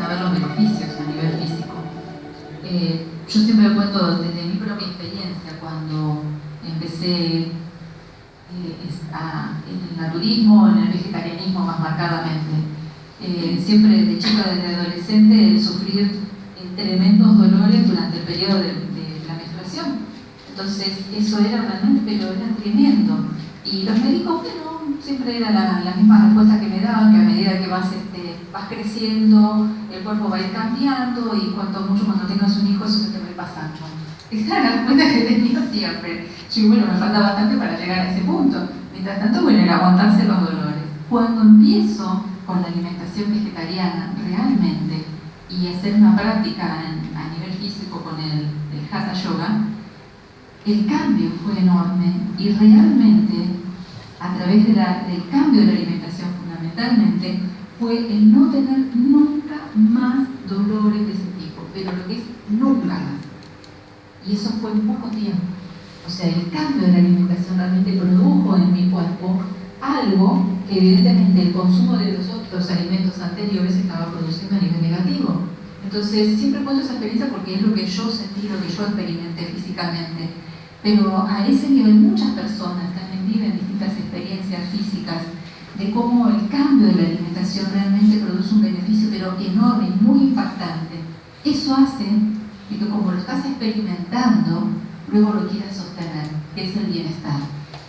a ver los beneficios a nivel físico. Yo siempre lo cuento desde mi propia experiencia, cuando empecé en el naturismo, en el vegetarianismo más marcadamente. Siempre de chica, desde adolescente, el sufrir tremendos dolores durante el periodo de la menstruación. Entonces eso era realmente, pero era tremendo. Y los médicos, bueno, siempre era la misma respuesta que me daban, que a medida que vas creciendo, el cuerpo va a ir cambiando y cuanto mucho cuando tengas un hijo eso se te va a ir pasando. Esa era la respuesta que tenía siempre. Yo, bueno, me falta bastante para llegar a ese punto. Mientras tanto, bueno, era aguantarse los dolores. Cuando empiezo con la alimentación vegetariana realmente y hacer una práctica a nivel físico con el Hatha Yoga, el cambio fue enorme y realmente a través del cambio de la alimentación fundamentalmente fue el no tener nunca más dolores de ese tipo, pero lo que es nunca más. Y eso fue en poco tiempo. O sea, el cambio de la alimentación realmente produjo en mi cuerpo algo que evidentemente el consumo de los otros alimentos anteriores estaba produciendo a nivel negativo. Entonces, siempre cuento esa experiencia porque es lo que yo sentí, lo que yo experimenté físicamente. Pero a ese nivel muchas personas también viven distintas experiencias físicas de cómo el cambio de la alimentación realmente produce un beneficio, pero enorme y muy impactante. Eso hace que como lo estás experimentando, luego lo quieras sostener, que es el bienestar.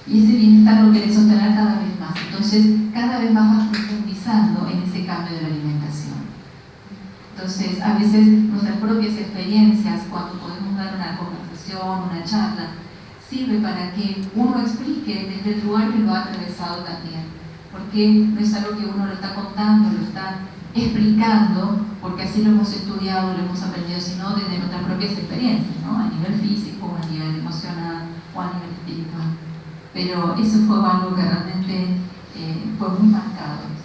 Y ese bienestar lo querés sostener cada vez más. Entonces, cada vez más vas profundizando en ese cambio de la alimentación. Entonces, a veces nuestras propias experiencias, cuando podemos dar una conversación, una charla, sirve para que uno explique desde el lugar que lo ha atravesado también. Porque no es algo que uno lo está contando, lo está explicando, porque así lo hemos estudiado, lo hemos aprendido, sino desde nuestras propias experiencias, ¿no? A nivel físico, a nivel emocional o a nivel espiritual. Pero eso fue algo que realmente fue muy marcado.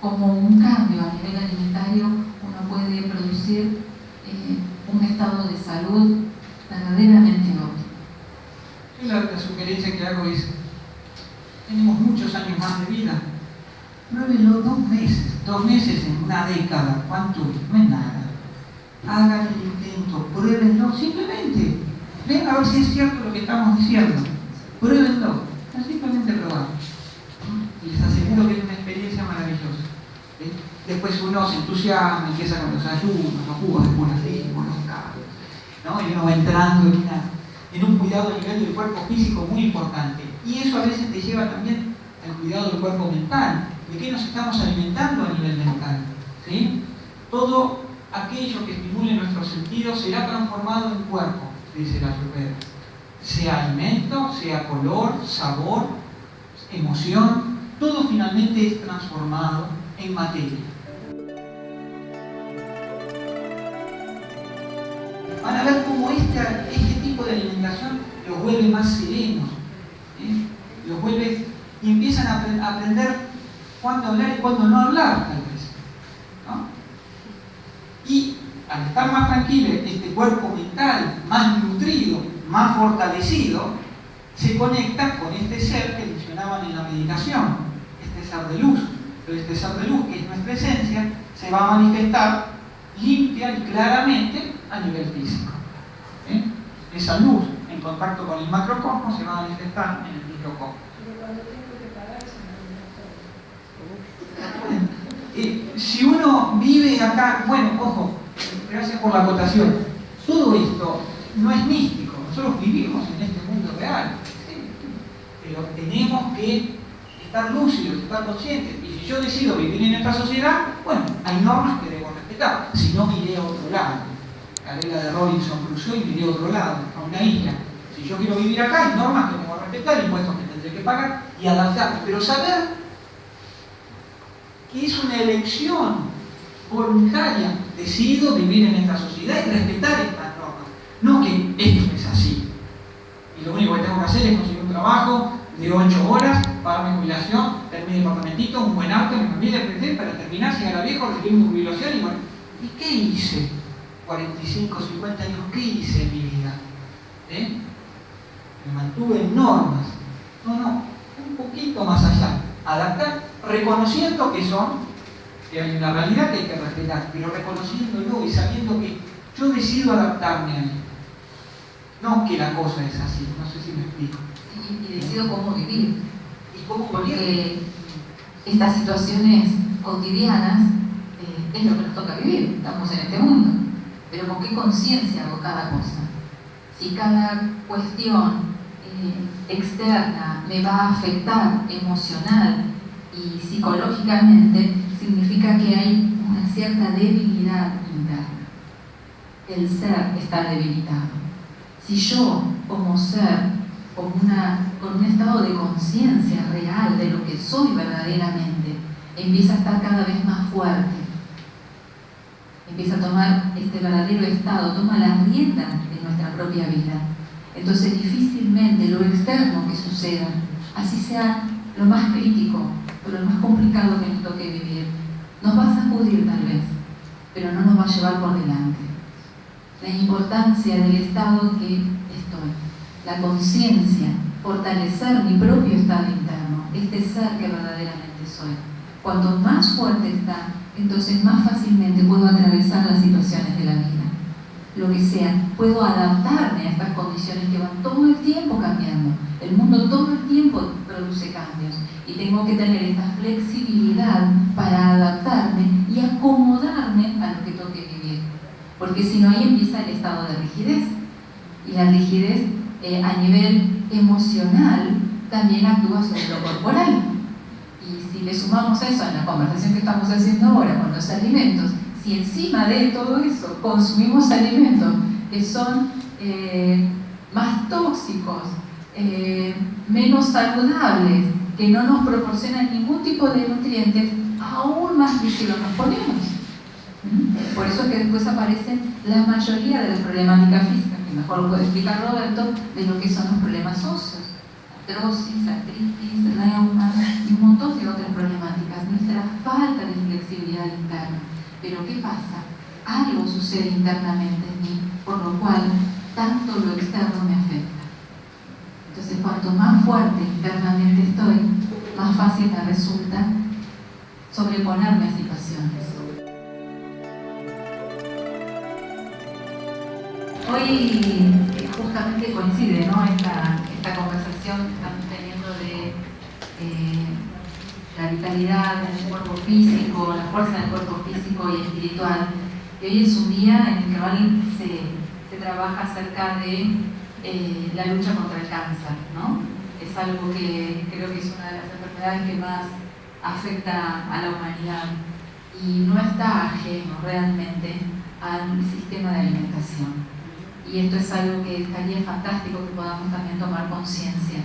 Como un cambio a nivel alimentario, uno puede producir un estado de salud verdaderamente óptimo. La sugerencia que hago es, tenemos muchos años más de vida, pruébenlo 2 meses en una década, ¿cuánto es? No es nada. Hagan el intento, pruébenlo, simplemente, ven a ver si es cierto lo que estamos diciendo, pruébenlo, simplemente probar. Y les aseguro que es una experiencia maravillosa. Después uno se entusiasma, empieza con los ayunos, los jugos de curación, los cambios, ¿no? Y uno va entrando en un cuidado a nivel del cuerpo físico muy importante. Y eso a veces te lleva también al cuidado del cuerpo mental. ¿De qué nos estamos alimentando a nivel mental? ¿Sí? Todo aquello que estimule nuestros sentidos será transformado en cuerpo, dice la Ayurveda. Sea alimento, sea color, sabor, emoción, todo finalmente es transformado en materia. Van a ver cómo este tipo de alimentación los vuelve más serenos, los vuelve y empiezan a aprender cuándo hablar y cuándo no hablar, tal vez, ¿no? Y al estar más tranquilo, este cuerpo mental más nutrido, más fortalecido, se conecta con este ser que mencionaban en la meditación, este ser de luz. Pero este ser de luz, que es nuestra esencia, se va a manifestar limpia y claramente a nivel físico. Esa luz en contacto con el macrocosmos se va a manifestar en el microcosmos. Pero cuando tengo que parar se me si uno vive acá, bueno, ojo, gracias por la acotación, todo esto no es místico, nosotros vivimos en este mundo real, ¿sí? Pero tenemos que estar lúcidos, estar conscientes, y si yo decido vivir en esta sociedad, bueno, hay normas que debo respetar, si no miré a otro lado. La regla de Robinson Crusoe y miré a otro lado, a una isla. Si yo quiero vivir acá, hay normas que debo respetar, impuestos que tendré que pagar y adaptarme, pero saber que es una elección voluntaria. Decido vivir en esta sociedad y respetar estas normas. No que esto es así. Y lo único que tengo que hacer es conseguir un trabajo de 8 horas, pagar mi jubilación, tener mi departamentito, un buen auto, mi familia, para terminar, llegar a viejo, recibir mi jubilación y bueno. ¿Y qué hice? 45, 50 años, ¿qué hice en mi vida? Me mantuve en normas. No, un poquito más allá. Adaptar, reconociendo que son que hay una realidad que hay que respetar, pero reconociéndolo y sabiendo que yo decido adaptarme a él. No que la cosa es así, no sé si me explico. Y decido cómo vivir. ¿Y cómo vivir? Porque estas situaciones cotidianas es lo que nos toca vivir, estamos en este mundo. Pero ¿con qué conciencia hago cada cosa? Si cada cuestión externa me va a afectar emocional y psicológicamente, significa que hay una cierta debilidad interna. El ser está debilitado. Si yo, como ser, con un estado de conciencia real de lo que soy verdaderamente, empieza a estar cada vez más fuerte, empieza a tomar este verdadero estado, toma la rienda de nuestra propia vida, entonces difícilmente lo externo que suceda, así sea lo más crítico o lo más complicado que nos toque vivir, nos va a sacudir tal vez, pero no nos va a llevar por delante. La importancia del estado que estoy, la conciencia, fortalecer mi propio estado interno, este ser que verdaderamente soy. Cuanto más fuerte está, entonces más fácilmente puedo atravesar las situaciones de la vida. Lo que sea, puedo adaptarme a estas condiciones que van todo el tiempo cambiando. El mundo todo el tiempo produce cambios y tengo que tener esta flexibilidad para adaptarme y acomodarme a lo que toque vivir. Porque si no, ahí empieza el estado de rigidez. Y la rigidez a nivel emocional también actúa sobre lo corporal. Y si le sumamos eso en la conversación que estamos haciendo ahora con los alimentos, si encima de todo eso consumimos alimentos que son más tóxicos, menos saludables, que no nos proporcionan ningún tipo de nutrientes, aún más rígidos nos ponemos. Por eso es que después aparecen la mayoría de las problemáticas físicas, que mejor lo puede explicar Roberto, de lo que son los problemas óseos, artrosis, artritis, reuma y un montón de otras problemáticas, nuestra falta de flexibilidad interna. Pero ¿qué pasa? Algo sucede internamente en mí, por lo cual tanto lo externo me afecta. Entonces, cuanto más fuerte internamente estoy, más fácil me resulta sobreponerme a situaciones. Hoy justamente coincide, ¿no?, esta conversación que estamos teniendo de la vitalidad del cuerpo físico, la fuerza del cuerpo físico y espiritual. Y hoy es un día en el cual se trabaja acerca de la lucha contra el cáncer, ¿no? Es algo que creo que es una de las enfermedades que más afecta a la humanidad y no está ajeno realmente al sistema de alimentación. Y esto es algo que estaría fantástico que podamos también tomar conciencia,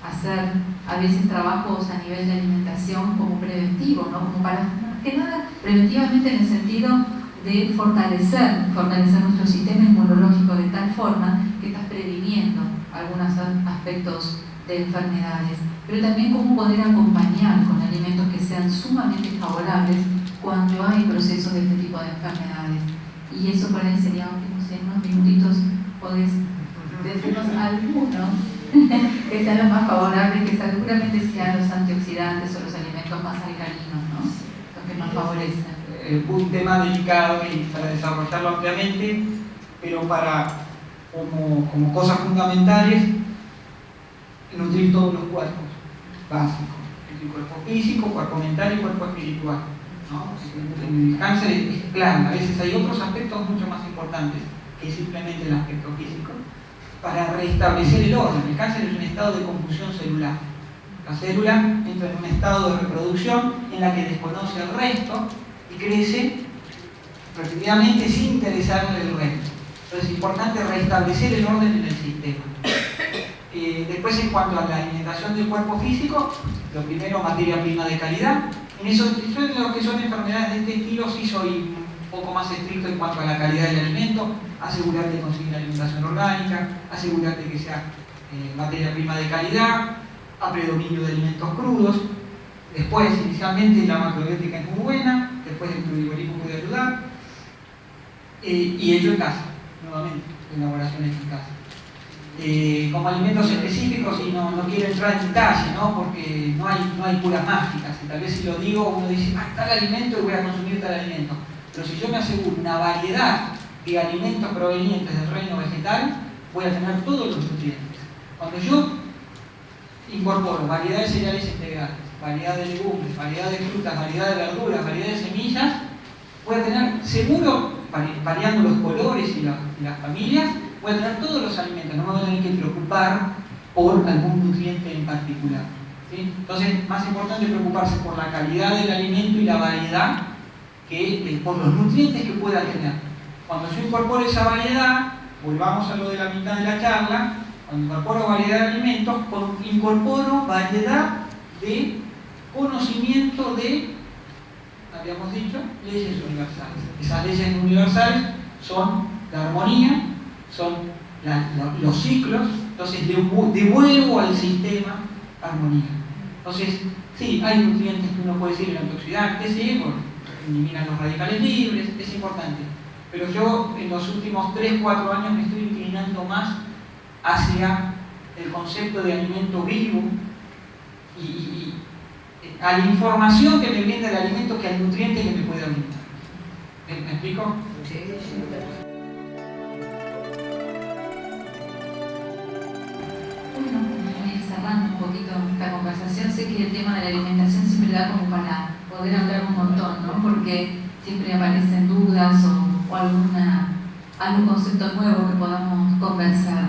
hacer a veces trabajos a nivel de alimentación como preventivo, ¿no? Como para, más que nada, preventivamente en el sentido de fortalecer nuestro sistema inmunológico de tal forma que estás previniendo algunos aspectos de enfermedades, pero también cómo poder acompañar con alimentos que sean sumamente favorables cuando hay procesos de este tipo de enfermedades. Y eso por ahí sería, no sé, en unos minutitos podés decirnos algunos que sean los más favorables, que seguramente sean los antioxidantes o los alimentos más alcalinos, ¿no?, los que más favorecen. Un tema delicado y para desarrollarlo ampliamente, pero como cosas fundamentales, nutrir todos los cuerpos básicos, el cuerpo físico, cuerpo mental y cuerpo espiritual, ¿no? El cáncer es clave, a veces hay otros aspectos mucho más importantes que simplemente el aspecto físico, para restablecer el orden. El cáncer es un estado de confusión celular. La célula entra en un estado de reproducción en la que desconoce el resto y crece repetidamente sin interesarle el resto. Entonces es importante restablecer el orden en el sistema. Después, en cuanto a la alimentación del cuerpo físico, lo primero, materia prima de calidad. En eso, yo en lo que son enfermedades de este estilo sí soy un poco más estricto en cuanto a la calidad del alimento, asegurarte de conseguir alimentación orgánica, asegurarte que sea materia prima de calidad, a predominio de alimentos crudos. Después, inicialmente, la macrobiótica es muy buena, después el frugívorismo puede ayudar, y ello en casa, nuevamente, elaboración eficaz. como alimentos específicos y no quiero entrar en detalle, ¿no? Porque no hay curas mágicas. Y tal vez si lo digo, uno dice, tal alimento y voy a consumir tal alimento. Pero si yo me aseguro una variedad de alimentos provenientes del reino vegetal, voy a tener todos los nutrientes. Cuando yo incorporo variedad de cereales integrales, variedad de legumbres, variedad de frutas, variedad de verduras, variedad de semillas, voy a tener seguro, variando los colores y las familias, voy a tener todos los alimentos, no me voy a tener que preocupar por algún nutriente en particular. ¿Sí? Entonces, más importante preocuparse por la calidad del alimento y la variedad que por los nutrientes que pueda tener. Cuando yo incorporo esa variedad, volvamos a lo de la mitad de la charla, cuando incorporo variedad de alimentos, incorporo variedad de conocimiento de, habíamos dicho, leyes universales. Esas leyes universales son la armonía, son los ciclos, entonces devuelvo al sistema armonía. Entonces, sí, hay nutrientes que uno puede decir el antioxidante, sí, eliminan los radicales libres, es importante. Pero yo en los últimos 3-4 años me estoy inclinando más hacia el concepto de alimento vivo y a la información que me brinda el alimento que al nutriente que me puede brindar. ¿Me explico? Sí. Bueno, voy a ir cerrando un poquito esta conversación. Sé que el tema de la alimentación siempre da como para poder hablar un montón, ¿no? Porque siempre aparecen dudas o algún concepto nuevo que podamos conversar.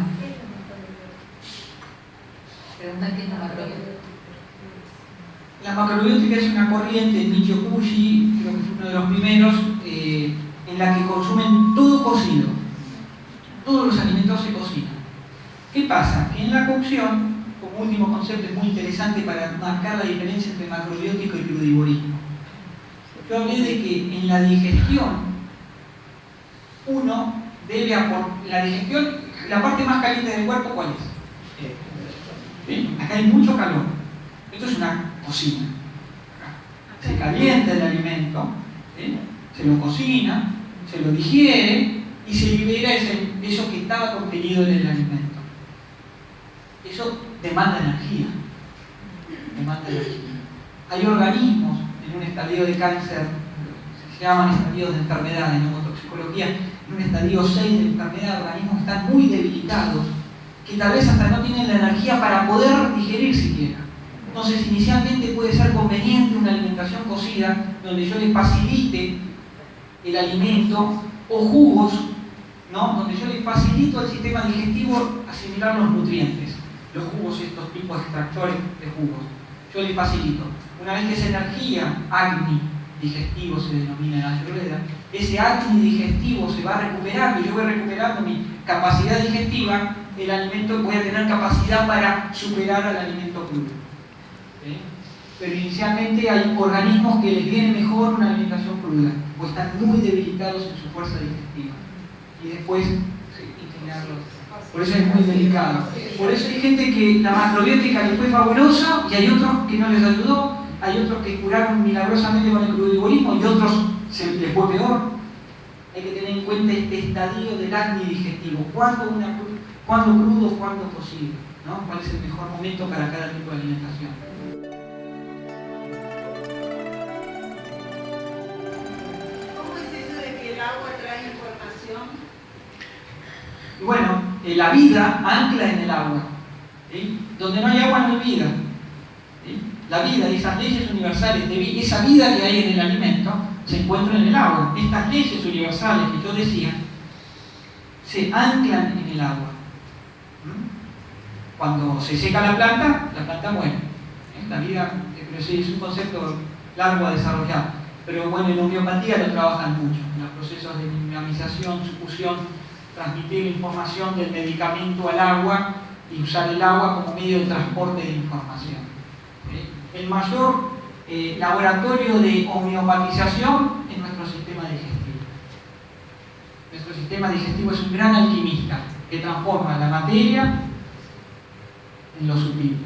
Preguntar qué es la macrobiótica. La macrobiótica es una corriente en Michio Kushi, creo que es uno de los primeros, en la que consumen todo cocido. Todos los alimentos se cocinan. ¿Qué pasa? Que en la cocción, como último concepto, es muy interesante para marcar la diferencia entre macrobiótico y crudivorismo. Yo hablé de que en la digestión, uno debe aportar. La digestión, la parte más caliente del cuerpo, ¿cuál es? ¿Sí? Acá hay mucho calor. Esto es una cocina. Se calienta el alimento, ¿sí? Se lo cocina, se lo digiere y se libera eso que estaba contenido en el alimento. Eso demanda energía. Hay organismos en un estadio de cáncer, se llaman estadios de enfermedad en neurotoxicología, en un estadio 6 de enfermedad, organismos que están muy debilitados, que tal vez hasta no tienen la energía para poder digerir siquiera. Entonces, inicialmente puede ser conveniente una alimentación cocida, donde yo les facilite el alimento, o jugos, ¿no? Donde yo les facilito al sistema digestivo asimilar los nutrientes. Los jugos, estos tipos de extractores de jugos, yo les facilito. Una vez que esa energía, Agni digestivo se denomina en Ayurveda, ese Agni digestivo se va recuperando, yo voy recuperando mi capacidad digestiva, el alimento, voy a tener capacidad para superar al alimento crudo. ¿Sí? Pero inicialmente hay organismos que les viene mejor una alimentación cruda, o están muy debilitados en su fuerza digestiva. Y después, integrarlos. Por eso es muy delicado. Por eso hay gente que la macrobiótica les fue fabulosa y hay otros que no les ayudó, hay otros que curaron milagrosamente con el crudivorismo y otros les fue peor. Hay que tener en cuenta este estadio del acné digestivo. ¿Cuándo crudo, cuándo cocido? ¿No? ¿Cuál es el mejor momento para cada tipo de alimentación? ¿Cómo es eso de que el agua trae información? Bueno, la vida ancla en el agua. ¿Sí? Donde no hay agua no hay vida. ¿Sí? La vida, esas leyes universales, esa vida que hay en el alimento, se encuentra en el agua. Estas leyes universales que yo decía, se anclan en el agua. Cuando se seca la planta muere. La vida, pero sí, es un concepto largo a desarrollar. Pero bueno, en homeopatía lo trabajan mucho, en los procesos de dinamización, sufusión, transmitir la información del medicamento al agua y usar el agua como medio de transporte de información. El mayor laboratorio de homeopatización es nuestro sistema digestivo. Nuestro sistema digestivo es un gran alquimista que transforma la materia en lo sutil.